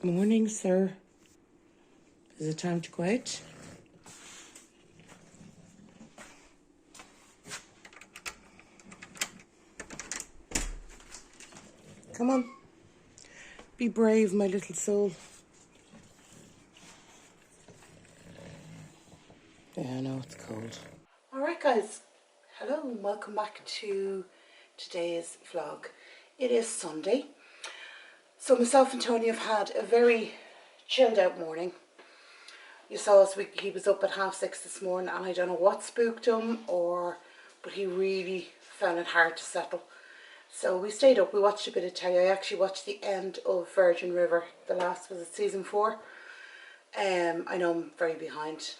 Morning, sir. Is it time to go out? Come on. Be brave, my little soul. Yeah, I know it's cold. Alright guys, hello and welcome back to today's vlog. It is Sunday. So myself and Tony have had a very chilled out morning. You saw us, he was up at 6:30 this morning, and I don't know what spooked him, but he really found it hard to settle. So we stayed up, we watched a bit of telly. I actually watched the end of Virgin River. The last was season 4. I know I'm very behind,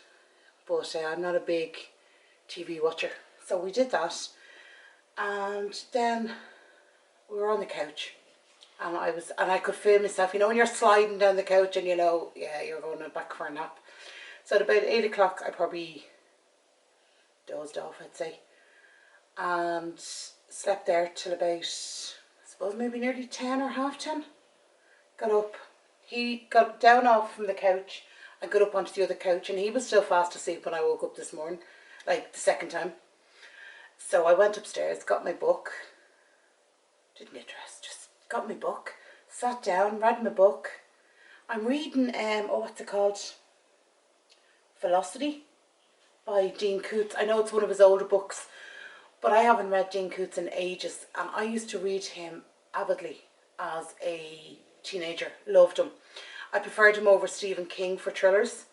but I'm not a big TV watcher. So we did that, and then we were on the couch. And I could feel myself, you know, when you're sliding down the couch and you know, yeah, you're going back for a nap. So at about 8 o'clock, I probably dozed off, I'd say. And slept there till about, I suppose, maybe nearly 10 or half 10. Got up. He got down off from the couch and got up onto the other couch, and he was still fast asleep when I woke up this morning, like the second time. So I went upstairs, got my book, didn't get dressed, just got my book, sat down, read my book. I'm reading, what's it called? Velocity by Dean Koontz. I know it's one of his older books, but I haven't read Dean Koontz in ages, and I used to read him avidly as a teenager. Loved him. I preferred him over Stephen King for thrillers.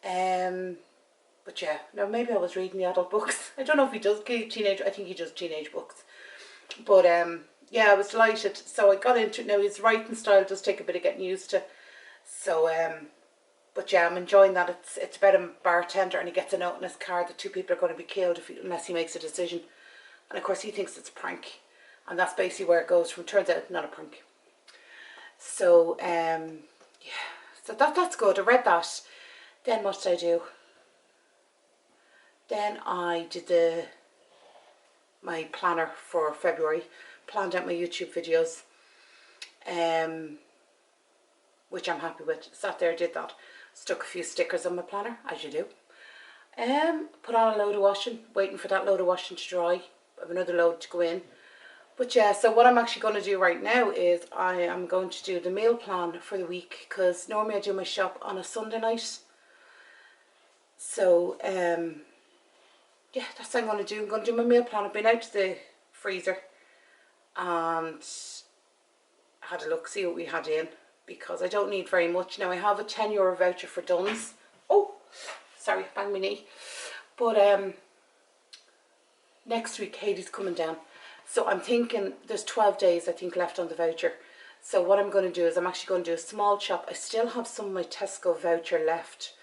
But yeah, now maybe I was reading the adult books. I don't know if he does teenage. I think he does teenage books. But yeah, I was delighted. So I got into it. Now his writing style does take a bit of getting used to. So but yeah, I'm enjoying that. It's about a bartender, and he gets a note in his car that 2 people are going to be killed unless he makes a decision. And of course he thinks it's a prank, and that's basically where it goes from. Turns out not a prank. So yeah, so that's good. I read that. Then what did I do? Then I did my planner for February. Planned out my YouTube videos, which I'm happy with. Sat there, did that. Stuck a few stickers on my planner, as you do. Put on a load of washing, waiting for that load of washing to dry. I have another load to go in. But yeah, so what I'm actually going to do right now is I am going to do the meal plan for the week, because normally I do my shop on a Sunday night. So yeah, that's what I'm going to do. I'm going to do my meal plan. I've been out to the freezer and had a look, see what we had in, because I don't need very much. Now I have a €10 voucher for Dunn's. Oh, sorry, banged my knee. But next week Katie's coming down. So I'm thinking there's 12 days I think left on the voucher. So what I'm going to do is I'm actually going to do a small shop. I still have some of my Tesco voucher left.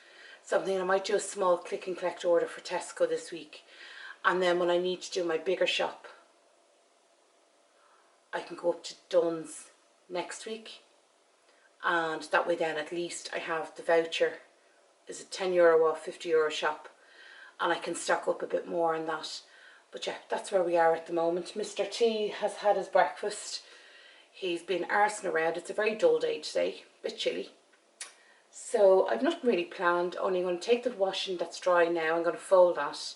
So I'm thinking I might do a small click and collect order for Tesco this week. And then when I need to do my bigger shop, I can go up to Dunn's next week. And that way then at least I have the voucher. Is it €10 off, €50 shop. And I can stock up a bit more on that. But yeah, that's where we are at the moment. Mr. T has had his breakfast. He's been arsing around. It's a very dull day today. A bit chilly. So I've nothing really planned. Only going to take the washing that's dry now. I'm going to fold that.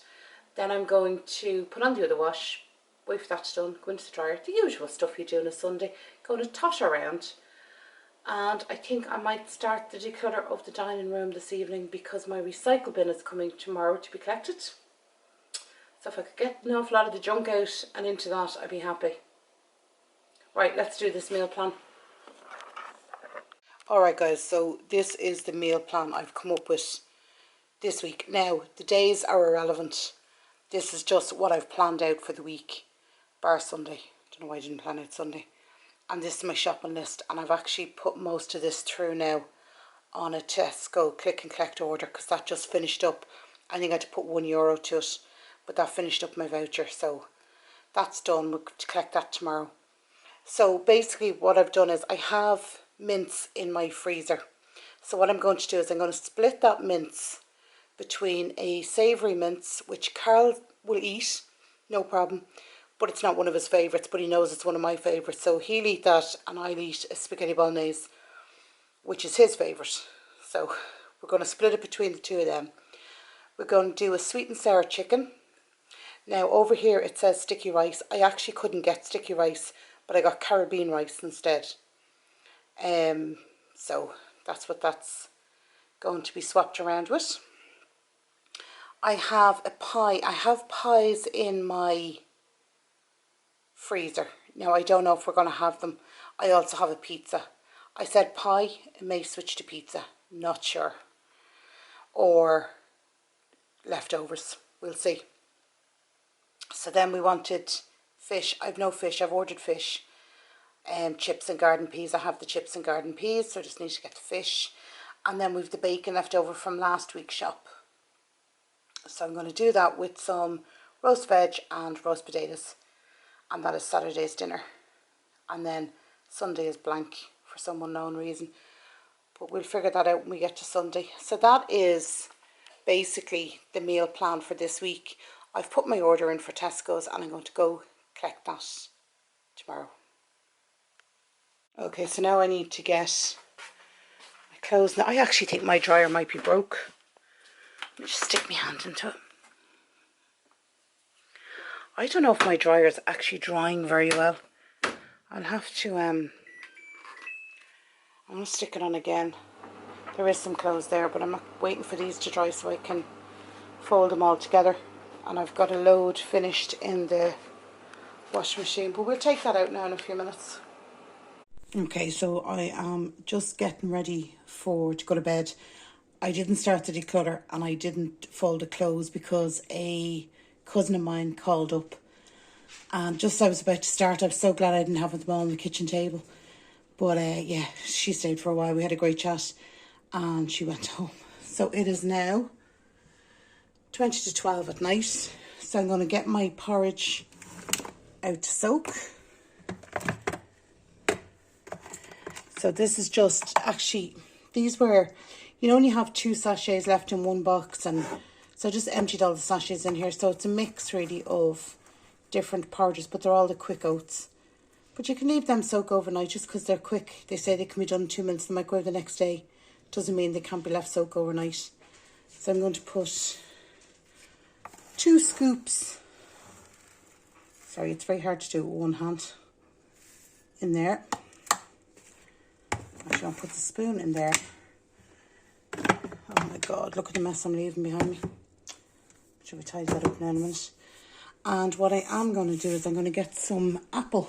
Then I'm going to put on the other wash. Wait for that to done. Go into the dryer. The usual stuff you do on a Sunday. Going to totter around. And I think I might start the declutter of the dining room this evening, because my recycle bin is coming tomorrow to be collected. So if I could get an awful lot of the junk out and into that, I'd be happy. Right, let's do this meal plan. Alright guys, so this is the meal plan I've come up with this week. Now, the days are irrelevant. This is just what I've planned out for the week, bar Sunday. Don't know why I didn't plan out Sunday. And this is my shopping list, and I've actually put most of this through now on a Tesco click and collect order, because that just finished up. I think I had to put €1 to it, but that finished up my voucher, so that's done. We'll collect that tomorrow. So basically what I've done is I have mince in my freezer. So what I'm going to do is I'm going to split that mince between a savoury mince, which Carl will eat, no problem, but it's not one of his favourites, but he knows it's one of my favourites, so he'll eat that and I'll eat a spaghetti bolognese which is his favourite. So we're going to split it between the two of them. We're going to do a sweet and sour chicken. Now over here it says sticky rice. I actually couldn't get sticky rice, but I got Caribbean rice instead. So that's what that's going to be swapped around with. I have a pie. I have pies in my freezer. Now I don't know if we're going to have them. I also have a pizza. I said pie, it may switch to pizza. Not sure. Or leftovers. We'll see. So then we wanted fish. I've no fish. I've ordered fish. Chips and garden peas. I have the chips and garden peas, so I just need to get the fish. And then we've the bacon left over from last week's shop. So I'm going to do that with some roast veg and roast potatoes. And that is Saturday's dinner. And then Sunday is blank for some unknown reason. But we'll figure that out when we get to Sunday. So that is basically the meal plan for this week. I've put my order in for Tesco's and I'm going to go collect that tomorrow. Okay, so now I need to get my clothes. Now I actually think my dryer might be broke. Let me just stick my hand into it. I don't know if my dryer is actually drying very well. I'll have to I'm going to stick it on again. There is some clothes there, but I'm not waiting for these to dry so I can fold them all together. And I've got a load finished in the washing machine, but we'll take that out now in a few minutes. Okay, so I am just getting ready to go to bed. I didn't start to declutter and I didn't fold the clothes because a cousin of mine called up. And just as I was about to start, I'm so glad I didn't have them all on the kitchen table. But yeah, she stayed for a while. We had a great chat and she went home. So it is now 20 to 12 at night. So I'm going to get my porridge out to soak. So this is just, actually, these were, you only have 2 sachets left in one box. And so I just emptied all the sachets in here. So it's a mix really of different porridges, but they're all the quick oats. But you can leave them soak overnight just because they're quick. They say they can be done in 2 minutes in the microwave the next day. Doesn't mean they can't be left soak overnight. So I'm going to put 2 scoops. Sorry, it's very hard to do with one hand. In there. Actually, I'll put the spoon in there. Oh my God, look at the mess I'm leaving behind me. Should we tidy that up now in a minute? And what I am going to do is I'm going to get some apple.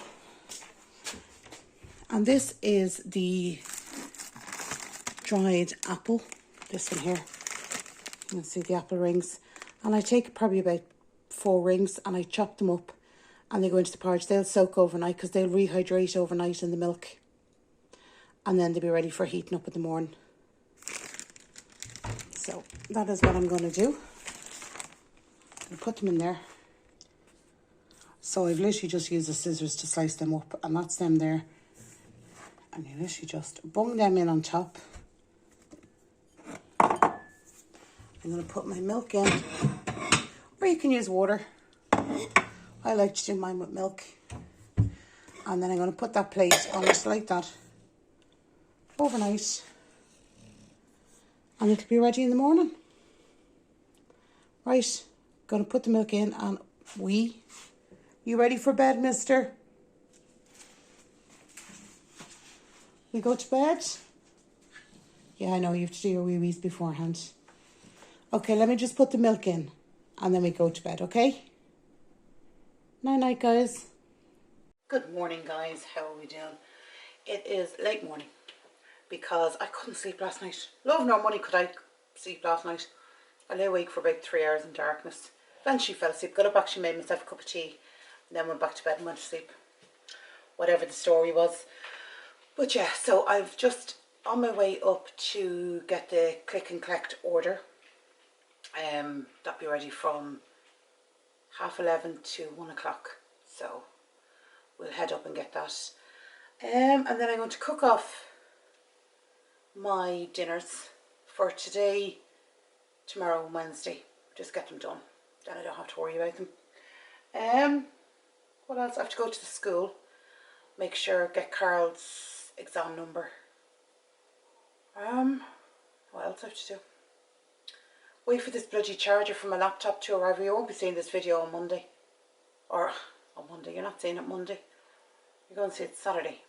And this is the dried apple. This one here. You can see the apple rings. And I take probably about 4 rings and I chop them up. And they go into the porridge. They'll soak overnight because they'll rehydrate overnight in the milk. And then they'll be ready for heating up in the morning. So that is what I'm going to do. I'll put them in there. So I've literally just used the scissors to slice them up. And that's them there. And you literally just bung them in on top. I'm going to put my milk in. Or you can use water. I like to do mine with milk. And then I'm going to put that plate on just like that. Overnight. And it'll be ready in the morning. Right. Going to put the milk in and you ready for bed, mister? We go to bed? Yeah, I know, you have to do your wee-wees beforehand. Okay, let me just put the milk in and then we go to bed, okay? Night-night, guys. Good morning, guys. How are we doing? It is late morning because I couldn't sleep last night. Love nor money could I sleep last night. I lay awake for about 3 hours in darkness. Eventually fell asleep. Got up, actually made myself a cup of tea and then went back to bed and went to sleep. Whatever the story was. But yeah, so I've just on my way up to get the click and collect order. That'll be ready from 11:30 to 1 o'clock. So we'll head up and get that. And then I'm going to cook off my dinners for today, tomorrow and Wednesday. Just get them done. Then I don't have to worry about them. What else? I have to go to the school. Make sure, get Carl's exam number. What else do I have to do? Wait for this bloody charger from my laptop to arrive. You won't be seeing this video on Monday. Or on Monday. You're not seeing it Monday. You're going to see it Saturday.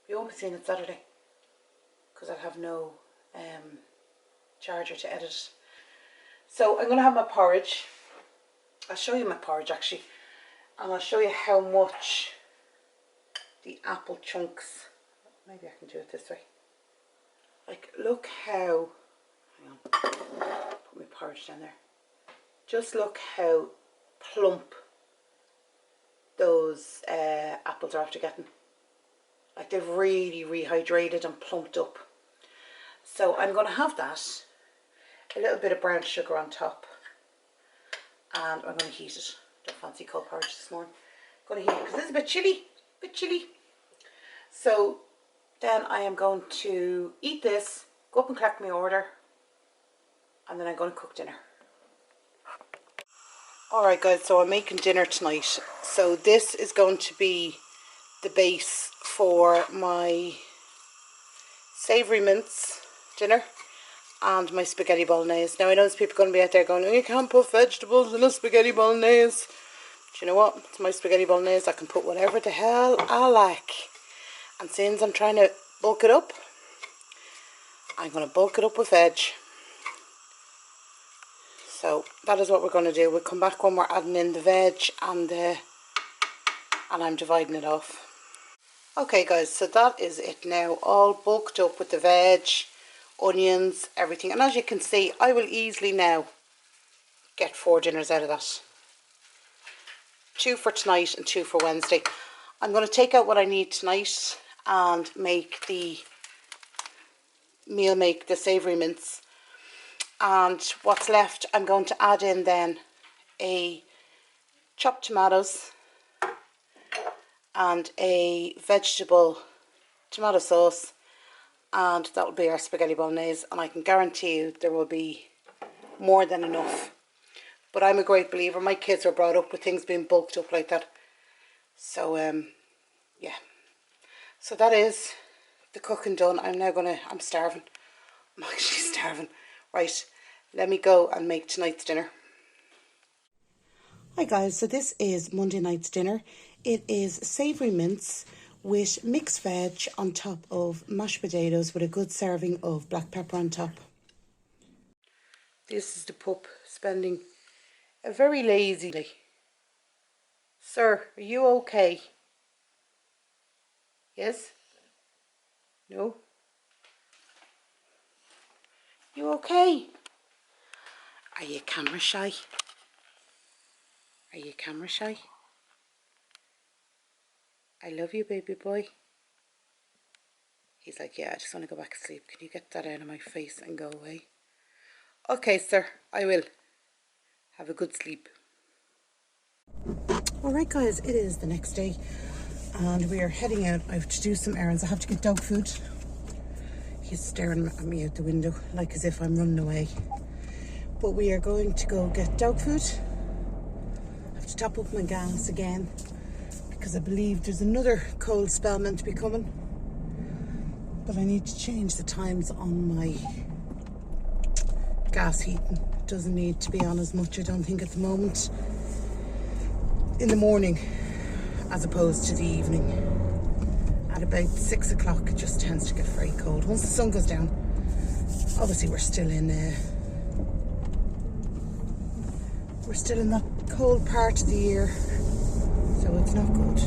You won't be seeing it Saturday. Because I'll have no charger to edit. So I'm going to have my porridge. I'll show you my porridge actually. And I'll show you how much the apple chunks. Maybe I can do it this way. Like, look how, hang on, put my porridge down there. Just look how plump those apples are after getting. Like, they've really rehydrated and plumped up. So I'm going to have that, a little bit of brown sugar on top, and I'm going to heat it. Don't fancy cold porridge this morning. I'm going to heat it because this is a bit chilly, So then I am going to eat this, go up and collect my order, and then I'm going to cook dinner. Alright guys, so I'm making dinner tonight. So this is going to be the base for my savoury mince dinner and my spaghetti bolognese. Now I know there's people going to be out there going, oh, you can't put vegetables in a spaghetti bolognese. But you know what? It's my spaghetti bolognese. I can put whatever the hell I like. And since I'm trying to bulk it up, I'm going to bulk it up with veg. So that is what we're going to do. We'll come back when we're adding in the veg and I'm dividing it off. Okay guys, so that is it now. All bulked up with the veg, onions, everything. And as you can see, I will easily now get 4 dinners out of that. 2 for tonight and 2 for Wednesday. I'm going to take out what I need tonight and make the savoury mince. And what's left, I'm going to add in then a chopped tomatoes and a vegetable tomato sauce, and that will be our spaghetti bolognese. And I can guarantee you there will be more than enough. But I'm a great believer. My kids are brought up with things being bulked up like that. So yeah. So that is the cooking done. I'm starving. I'm actually starving. Right, let me go and make tonight's dinner. Hi guys, so this is Monday night's dinner. It is savoury mince with mixed veg on top of mashed potatoes with a good serving of black pepper on top. This is the pup spending a very lazy day. Sir, are you okay? Yes? No? You okay? Are you camera shy? Are you camera shy? I love you, baby boy. He's like, yeah, I just want to go back to sleep. Can you get that out of my face and go away? Okay, sir, I will. Have a good sleep. Alright guys, it is the next day and we are heading out. I have to do some errands. I have to get dog food. He's staring at me out the window like as if I'm running away. But we are going to go get dog food. I have to top up my gas again because I believe there's another cold spell meant to be coming. But I need to change the times on my gas heating. It doesn't need to be on as much, I don't think, at the moment. In the morning as opposed to the evening. At about 6 o'clock it just tends to get very cold. Once the sun goes down, obviously we're still in that cold part of the year, so it's not good.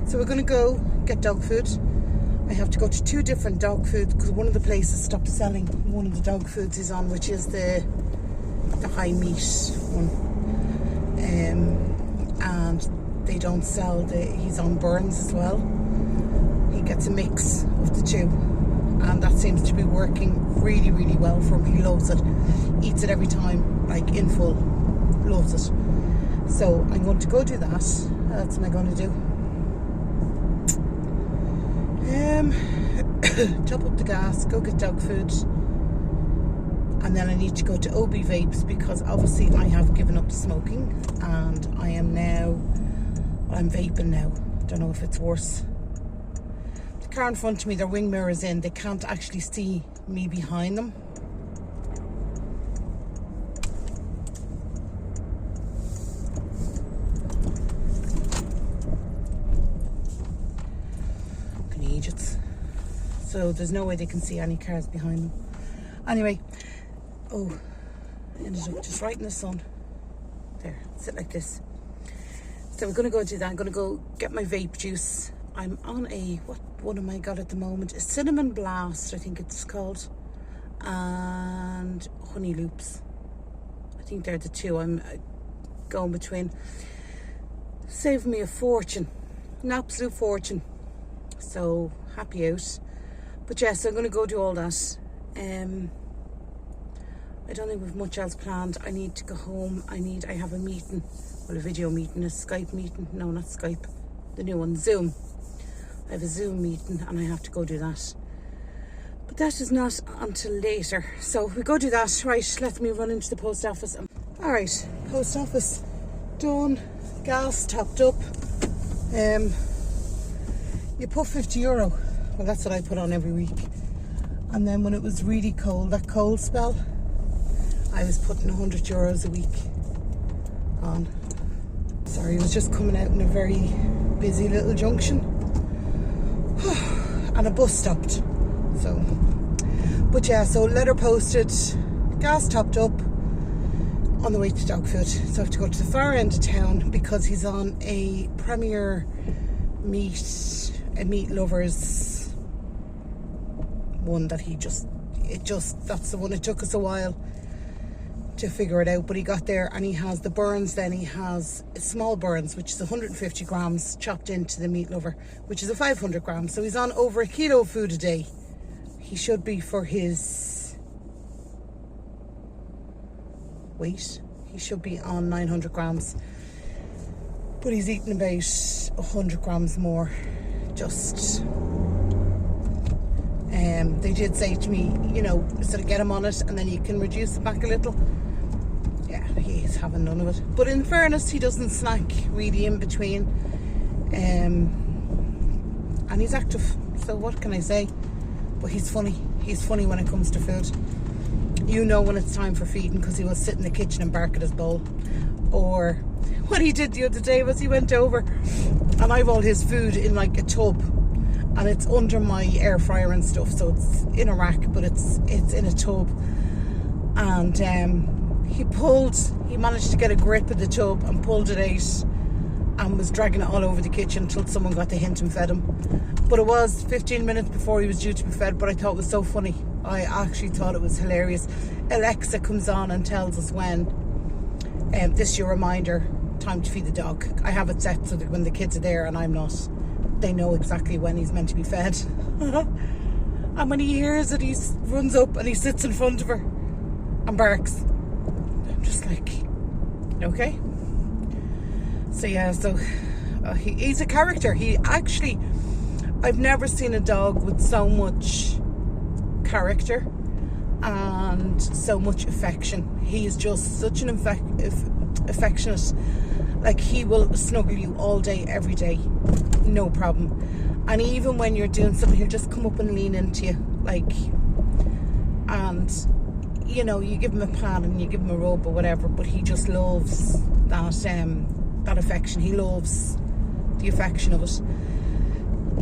So we're going to go get dog food. I have to go to 2 different dog foods because one of the places stopped selling one of the dog foods he's on, which is the high meat one, and they don't sell he's on Burns as well. He gets a mix of the 2 and that seems to be working really, really well for him. He loves it, eats it every time, like in full, loves it. So I'm going to go do that. That's what I'm going to do. Top up the gas, go get dog food, and then I need to go to OB Vapes because obviously I have given up smoking and I'm vaping now. Don't know if it's worse. The car in front of me, their wing mirrors in, they can't actually see me behind them. Fucking idiots. So there's no way they can see any cars behind them. Anyway, oh, ended up just right in the sun. There, sit like this. So we're going to go do that. I'm going to go get my vape juice. I'm on a, what one am I got at the moment? A cinnamon blast, I think it's called. And honey loops. I think they're the two I'm going between. Saved me a fortune. An absolute fortune. So happy out. But yes, so I'm going to go do all that. I don't think we've much else planned. I need to go home. I have a meeting. Well, a video meeting, a Skype meeting. No, not Skype. The new one, Zoom. I have a Zoom meeting and I have to go do that. But that is not until later. So we go do that. Right, let me run into the post office. All right, post office done. Gas topped up. You put €50. Well, that's what I put on every week. And then when it was really cold, that cold spell, I was putting €100 a week on. Sorry, I was just coming out in a very busy little junction. And a bus stopped. So, but yeah, so letter posted, gas topped up, on the way to dog food. So I have to go to the far end of town because he's on a premier meat lovers one that that's the one. It took us a while to figure it out, but he got there and he has the burns, then he has small burns, which is 150 grams chopped into the meat lover, which is a 500 grams. So he's on over a kilo of food a day. He should be, for his weight, he should be on 900 grams, but he's eating about 100 grams more. Just they did say to me, you know, sort of get him on it and then you can reduce it back a little. Yeah, he's having none of it. But in fairness, he doesn't snack really in between. And he's active, so what can I say? But he's funny. He's funny when it comes to food. You know when it's time for feeding because he will sit in the kitchen and bark at his bowl. Or what he did the other day was he went over and I've all his food in like a tub. And it's under my air fryer and stuff, so it's in a rack, but it's in a tub. And he managed to get a grip of the tub and pulled it out and was dragging it all over the kitchen until someone got the hint and fed him. But it was 15 minutes before he was due to be fed, but I thought it was so funny. I actually thought it was hilarious. Alexa comes on and tells us when, this is your reminder, time to feed the dog. I have it set so that when the kids are there and I'm not, they know exactly when he's meant to be fed. And when he hears it, he runs up and he sits in front of her and barks. I'm just like, okay. So yeah, so he's a character. He actually, I've never seen a dog with so much character and so much affection. He is just such an affectionate. Like, he will snuggle you all day, every day, no problem. And even when you're doing something, he'll just come up and lean into you, like, and, you know, you give him a pat and you give him a rub or whatever, but he just loves that affection. He loves the affection of it.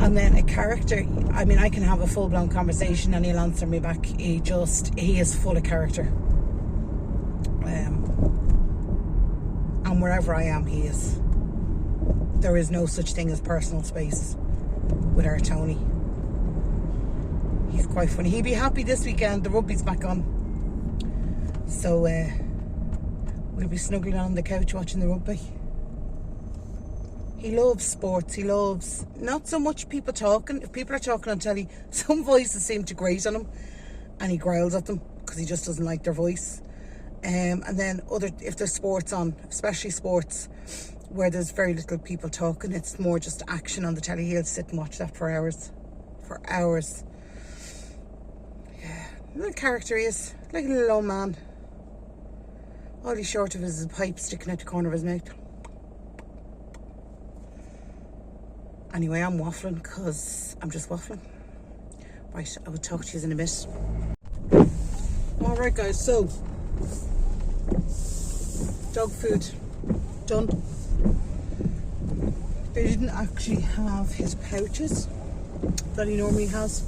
And then a character, I mean, I can have a full-blown conversation and he'll answer me back. He is full of character. And wherever I am, he is. There is no such thing as personal space with our Tony. He's quite funny. He'll be happy this weekend. The rugby's back on. So we'll be snuggling on the couch watching the rugby. He loves sports. He loves not so much people talking. If people are talking on telly, some voices seem to grate on him and he growls at them because he just doesn't like their voice. And then if there's sports on, especially sports where there's very little people talking, it's more just action on the telly, he'll sit and watch that for hours. Yeah, little character he is, like a little old man. All he's short of is his pipe sticking out the corner of his mouth. Anyway, I'm waffling because I'm just waffling. Right, I will talk to you in a bit. Alright guys, so dog food done. They didn't actually have his pouches that he normally has,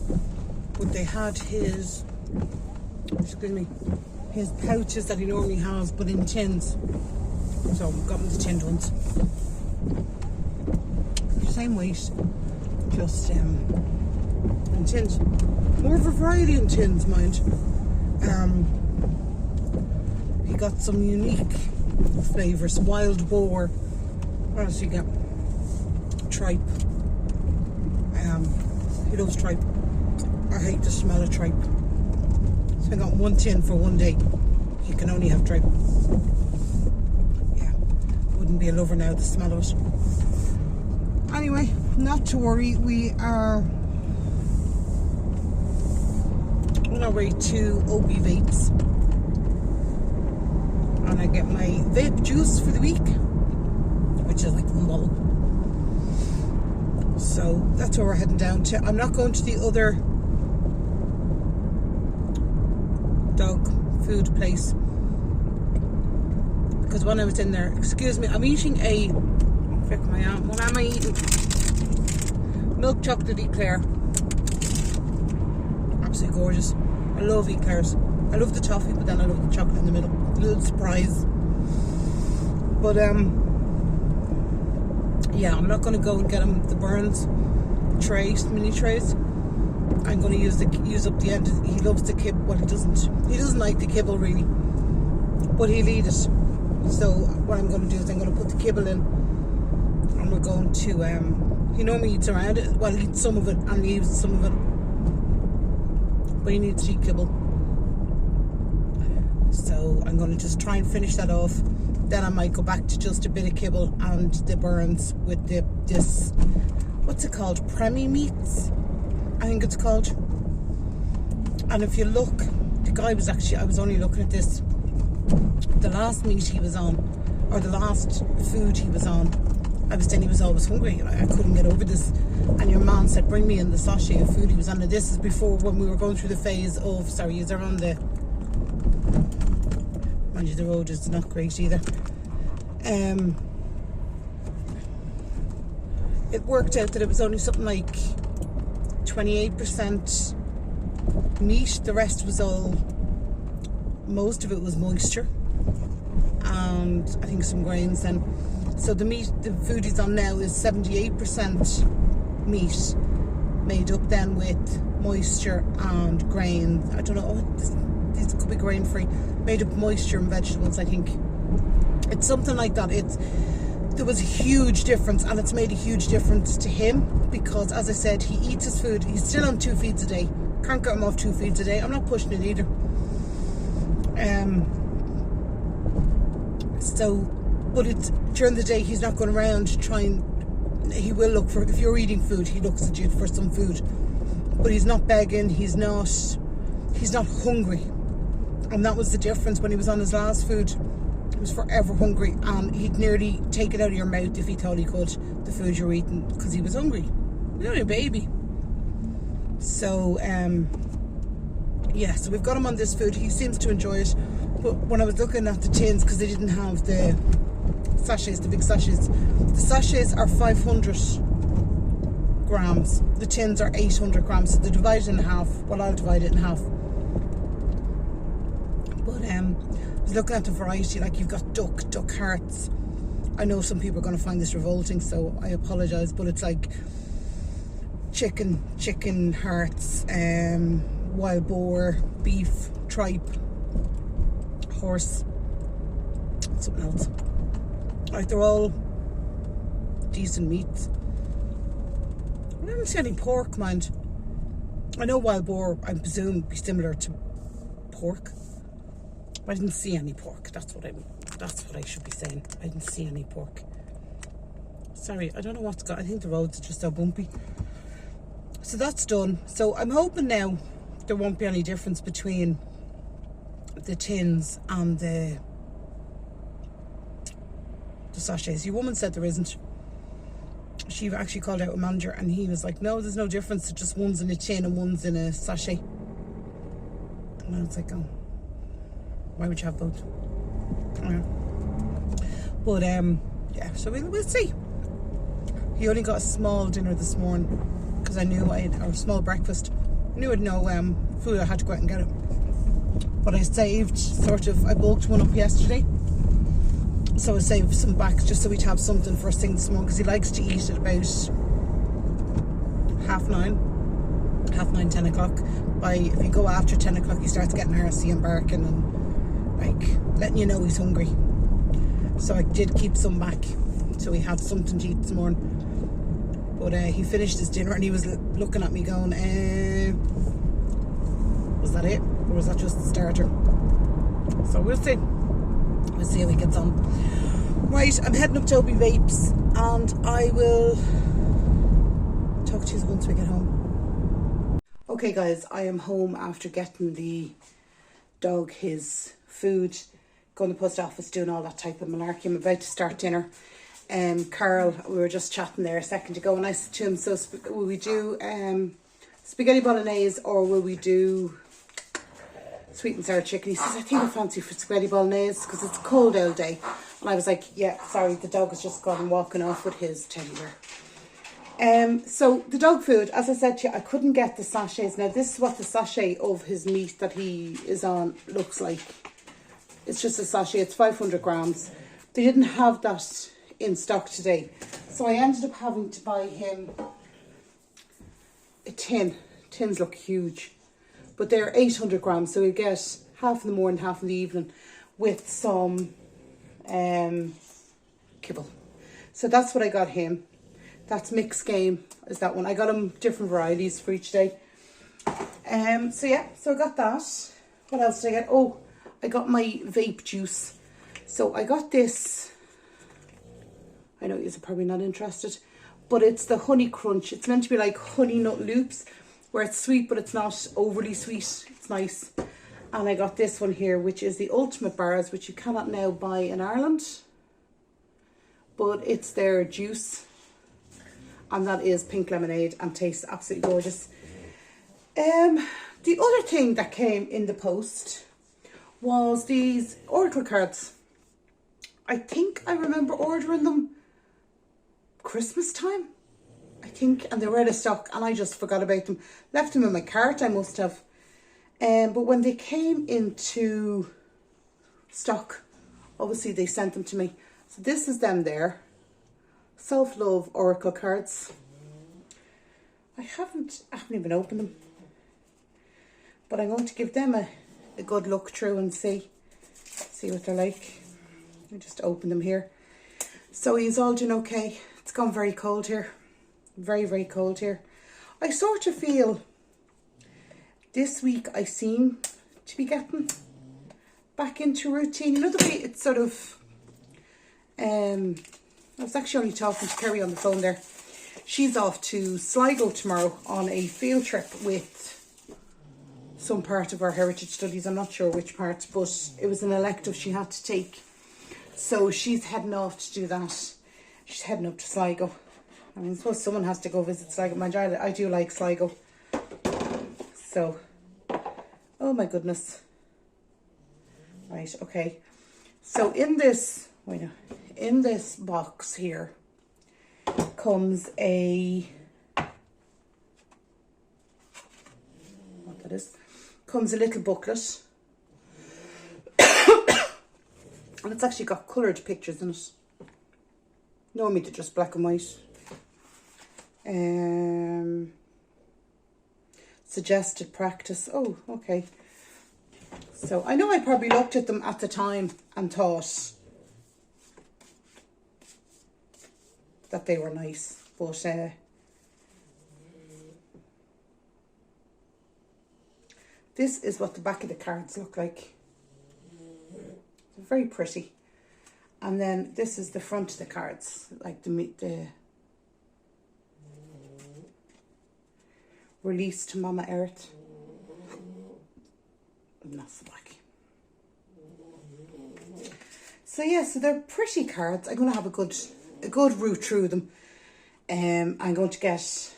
but they had his, excuse me, his pouches that he normally has, but in tins. So we got him the tinned ones. Same weight, just in tins. More of a variety in tins, mind. He got some unique flavours. Wild boar. What else you get? Tripe. He loves tripe. I hate the smell of tripe. So I got one tin for one day. He can only have tripe. Yeah, wouldn't be a lover now, the smell of it. Anyway, not to worry, we are on our way to Opie Vapes. And I get my vape juice for the week, which is like one bottle. So that's where we're heading down to. I'm not going to the other dog food place because when I was in there, excuse me, I'm eating a, what am I eating? Milk chocolate eclair. Absolutely gorgeous. I love eclairs. I love the toffee, but then I love the chocolate in the middle. A little surprise. But yeah, I'm not going to go and get him the Burns trays, mini trays. I'm going to use up the end. He loves the kibble. Well, he doesn't like the kibble really, but he'll eat it. So what I'm going to do is I'm going to put the kibble in, and we're going to he normally eats around it. Well, he eats some of it and leaves some of it, but he needs to eat kibble. So I'm going to just try and finish that off. Then I might go back to just a bit of kibble and the Burns with this, what's it called? Premi meats, I think it's called. And if you look, the guy was actually, I was only looking at this, the last meat he was on, or the last food he was on, I was saying he was always hungry. I couldn't get over this. And your man said, bring me in the sachet of food he was on. And this is before, when we were going through the phase of, sorry, is there on the, mind you, the road is not great either. It worked out that it was only something like 28% meat. The rest was all, most of it was moisture, and I think some grains then. So the meat, the food he's on now is 78% meat, made up then with moisture and grain. I don't know, these could be grain free, made up moisture and vegetables, I think. It's something like that. There was a huge difference, and it's made a huge difference to him because, as I said, he eats his food. He's still on 2 feeds a day. Can't get him off 2 feeds a day. I'm not pushing it either. But it's during the day he's not going around trying. He will look for, if you're eating food, he looks at you for some food, but he's not begging. He's not hungry, and that was the difference when he was on his last food. He was forever hungry, and he'd nearly take it out of your mouth if he thought he could, the food you're eating, because he was hungry. He's only a baby. So yeah, so we've got him on this food. He seems to enjoy it. But when I was looking at the tins, because they didn't have the sachets, the big sachets, the sachets are 500 grams. The tins are 800 grams. So they're divided in half. Well, I'll divide it in half. But I was looking at the variety, like you've got duck hearts. I know some people are going to find this revolting, so I apologise, but it's like chicken hearts, wild boar, beef, tripe, horse, something else. Like, they're all decent meats. I didn't see any pork, mind. I know wild boar, I presume, be similar to pork. But I didn't see any pork. That's what I should be saying. I didn't see any pork. Sorry, I don't know what's got. I think the roads are just so bumpy. So that's done. So I'm hoping now there won't be any difference between the tins and the sachets. Your woman said there isn't. she actually called out a manager and he was like, no, there's no difference. It's just one's in a tin and one's in a sachet. And I was like, oh, why would you have both? But yeah, so we'll see. He only got a small dinner this morning because I knew or a small breakfast. I knew I'd no food. I had to go out and get it. But I saved I bulked one up yesterday. So I saved some back just so we'd have something first thing this morning, because he likes to eat at about 9:30, 10 o'clock. If you go after 10 o'clock, he starts getting arsey and barking and like letting you know he's hungry. So I did keep some back, so he had something to eat this morning. But he finished his dinner and he was looking at me going, was that it? Or was that just the starter? So we'll see. We'll see how he gets on. Right, I'm heading up to Obi Vapes and I will talk to you once we get home. Okay guys, I am home after getting the dog his food, going to the post office, doing all that type of malarkey. I'm about to start dinner. Carl, we were just chatting there a second ago and I said to him, so will we do spaghetti bolognese or will we do sweet and sour chicken? He says, I think I fancy for spaghetti bolognese because it's cold all day. And I was like, yeah, sorry, the dog has just gone walking off with his teddy bear. So the dog food, as I said to you, I couldn't get the sachets. Now this is what the sachet of his meat that he is on looks like. It's just a sachet, it's 500 grams. They didn't have that in stock today. So I ended up having to buy him a tin. Tins look huge. But they're 800 grams, so you get half in the morning, half in the evening with some kibble. So that's what I got him. That's mixed game, is that one. I got him different varieties for each day. So yeah, so I got that. What else did I get? Oh, I got my vape juice. So I got this. I know you're probably not interested, but it's the honey crunch. It's meant to be like honey nut loops, where it's sweet, but it's not overly sweet. It's nice. And I got this one here, which is the ultimate bars, which you cannot now buy in Ireland, but it's their juice. And that is pink lemonade and tastes absolutely gorgeous. The other thing that came in the post was these Oracle cards. I think I remember ordering them Christmas time, I think, and they were out of stock and I just forgot about them. Left them in my cart, I must have. But when they came into stock, obviously they sent them to me. So this is them there. Self-love Oracle cards. I haven't even opened them. But I'm going to give them a good look through and see what they're like. I'll just open them here. So he's all doing okay. It's gone very cold here. Very, very cold here. I sort of feel this week I seem to be getting back into routine. You know the way it's sort of... I was actually only talking to Kerry on the phone there. She's off to Sligo tomorrow on a field trip with some part of our heritage studies. I'm not sure which part, but it was an elective she had to take. So she's heading off to do that. She's heading up to Sligo. I mean, I suppose someone has to go visit Sligo. I do like Sligo. So, oh my goodness. Right, okay. So in this box here comes comes a little booklet. And it's actually got coloured pictures in it. Normally they're just black and white. Suggested practice. Oh, okay. So I know I probably looked at them at the time and thought that they were nice, but this is what the back of the cards look like. They're very pretty. And then this is the front of the cards, like the release to Mama Earth. And that's the back. So yeah, so they're pretty cards. I'm going to have a good route through them. I'm going to get,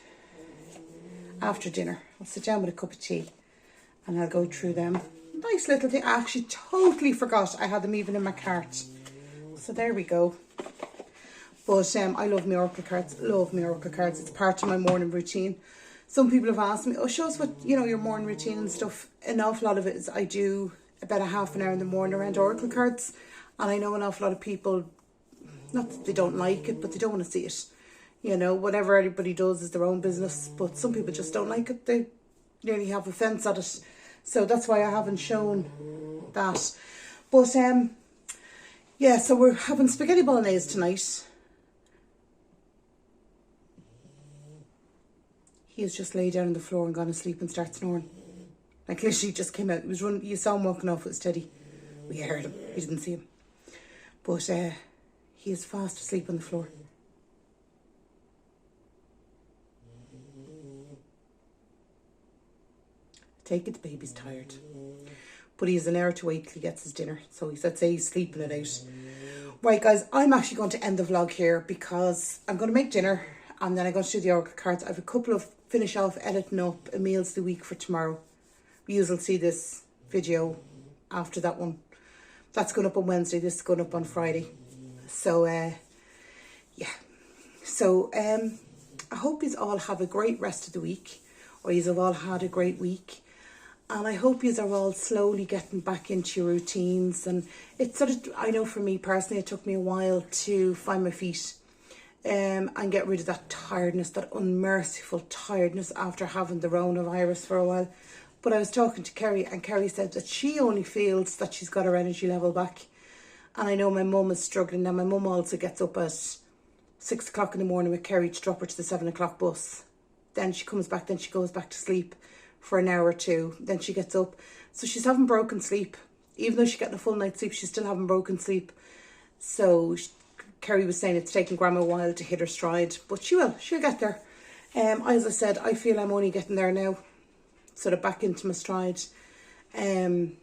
after dinner, I'll sit down with a cup of tea and I'll go through them. Nice little thing. I actually totally forgot I had them even in my cart. So there we go. But I love my oracle cards. Love my oracle cards. It's part of my morning routine. Some people have asked me, oh, show us what, you know, your morning routine and stuff. An awful lot of it is I do about a half an hour in the morning around oracle cards. And I know an awful lot of people, not that they don't like it, but they don't want to see it. You know, whatever everybody does is their own business. But some people just don't like it. They nearly have offence at it. So that's why I haven't shown that. But, yeah, so we're having spaghetti bolognese tonight. He has just laid down on the floor and gone to sleep and started snoring. Like literally just came out. He was running. You saw him walking off with his teddy. We heard him. We didn't see him. But he is fast asleep on the floor. Take it, the baby's tired. But he has an hour to wait till he gets his dinner. So he said, say he's sleeping it out. Right, guys, I'm actually going to end the vlog here because I'm going to make dinner and then I'm going to do the oracle cards. I have a couple of finish off editing up a meals of the week for tomorrow. You will see this video after that one. That's going up on Wednesday. This is going up on Friday. So, yeah. So, I hope you all have a great rest of the week. Or you have all had a great week. And I hope you are all slowly getting back into your routines. And it's sort of, I know for me personally, it took me a while to find my feet. And get rid of that tiredness, that unmerciful tiredness after having the coronavirus for a while. But I was talking to Kerry and Kerry said that she only feels that she's got her energy level back. And I know my mum is struggling now. My mum also gets up at 6 o'clock in the morning with Kerry to drop her to the 7 o'clock bus. Then she comes back, then she goes back to sleep for an hour or two. Then she gets up. So she's having broken sleep. Even though she's getting a full night's sleep, she's still having broken sleep. So Kerry was saying it's taking Grandma a while to hit her stride. But she will. She'll get there. As I said, I feel I'm only getting there now. Sort of back into my stride. I'm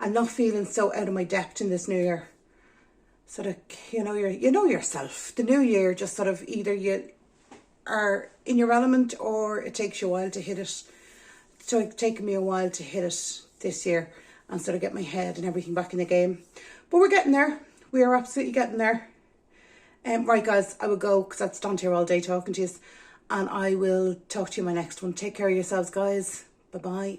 not feeling so out of my depth in this new year. Sort of, you know yourself. The new year just sort of either you are in your element or it takes you a while to hit it. So it's taken me a while to hit it this year and sort of get my head and everything back in the game. But we're getting there. We are absolutely getting there. Right, guys, I will go because I'd stand here all day talking to you. And I will talk to you in my next one. Take care of yourselves, guys. Bye-bye.